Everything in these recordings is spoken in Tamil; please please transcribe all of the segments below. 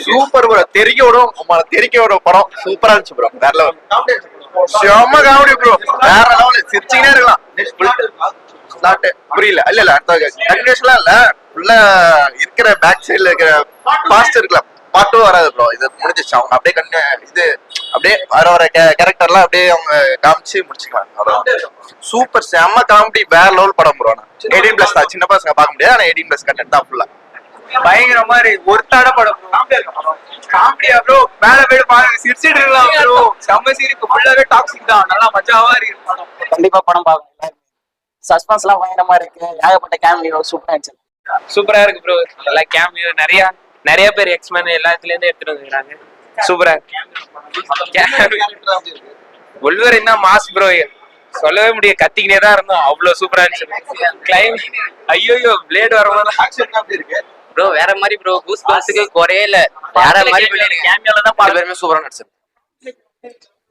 Super bro. தெரிக்க விடும் படம் சூப்பரா இருந்துச்சு ப்ரோ. வேற லெவல். செம்ம காமெடி ப்ரோ. வேற லெவல். சிரிச்சுக்கிட்டே இருக்கலாம். புரியல. இல்ல கண்டினியூஷன்லாம் இல்ல. ஃபுல்லா இருக்கிற பேக் சைடுல இருக்கிற பாஸ்ட் இருக்கலாம். பாட்டும் வராது ப்ரோ. இது முடிஞ்சிச்சு. அவங்க அப்படியே இது அப்படியே வர கேரக்டர்லாம் அப்படியே அவங்க காமிச்சு முடிச்சுக்கலாம். சூப்பர் செம்ம காமெடி. வேற லெவல் படம் ப்ரோ. 18+ தான். சின்ன பசங்க பார்க்க முடியாது. ஆனா 18+ கண்டென்ட் தான் ஃபுல்லா. பயங்கர மாதிரி ஒருத்தாட படம். காமெடியா ப்ரோ. மேல போய் பாருங்க, சிரிச்சிட்டு இருக்கலாம் ப்ரோ. செம்ம சிரிப்பு. ஃபுல்லாவே டாக்ஸிக் தான். நல்லா மஜாவா இருக்கு படம். கண்டிப்பா படம் பார்க்கணும். சஸ்பென்ஸ் எல்லாம் பயங்கரமா இருக்கு. ஏகப்பட்ட கேமியோ சூப்பரா இருந்துச்சு. சூப்பரா இருக்கு ப்ரோ. எல்லா கேமியோ நிறைய பேர் எக்ஸ்மேன் எல்லாத்துல இருந்து எடுத்துட்டு வந்துருக்காங்க. சூப்பரா ஒல்வரின் தான் மாஸ் ப்ரோ. சொல்லவே முடியும். கத்திக்கிட்டே தான் இருந்தோம். அவ்வளவு சூப்பரா இருந்துச்சு. கிளைம் ஐயோ பிளேட் வரும்போது இருக்கு ப்ரோ. வேற மாதிரி ப்ரோ. கூஸ் பாஸ்க்கு குறையல. வேற மாதிரி கேமியோல தான் பாரு. எல்லாரும் சூப்பரா நடிச்சிருக்கு.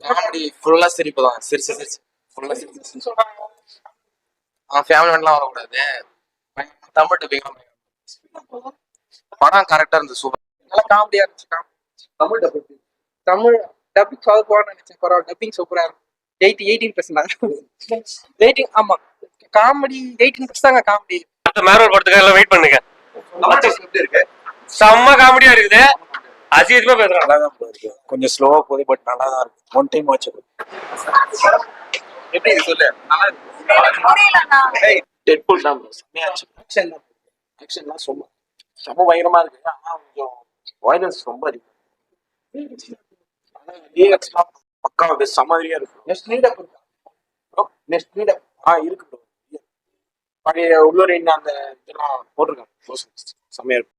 காமெடி ஃபுல்லா சிரிப்பு தான். சிரிச்சு ஃபுல்லா சிரிச்சு. ஃபேமிலி எல்லாம் வரக்கூடாது. தமிழ் டப்பிங் படம் கரெக்டா இருந்துச்சு. சூப்பர். நல்லா காமெடியா இருந்துச்சு. தமிழ் டப்பிங் சவுப்பான்னு நினைச்சேன். பரவாயில்ல. டப்பிங் சூப்பரா இருக்கும். 18% ஆமா. காமெடி 18% தாங்க காமெடி. மேரோல் படத்துக்கு எல்லாம் வெயிட் பண்ணுங்க. எப்படி இருக்கு? செம்ம காமெடியா இருக்குது. அசியமா பேசுறாங்க. நல்லா தான் இருக்கு. கொஞ்சம் ஸ்லோவா போகுது, பட் நல்லா தான் இருக்கு. One time watch. எப்படி இருக்கு சொல்லு. நல்லா இருக்கு. டெட்பூல் தான் செம்மையாச்சு. ஆக்ஷன்லாம் செம்ம பயங்கரமா இருக்கு. ஆனா கொஞ்சம் வயலன்ஸ் ரொம்ப இருக்கு. டிஎக்ஸ்லாம் பக்கா சமாதிரியா இருக்கு. நெக்ஸ்ட் நீடப் இருக்கு ப்ரோ. பழைய உள்ளூரின் அந்த இதெல்லாம் போட்டிருக்காங்க. செம்மையா இருக்கு.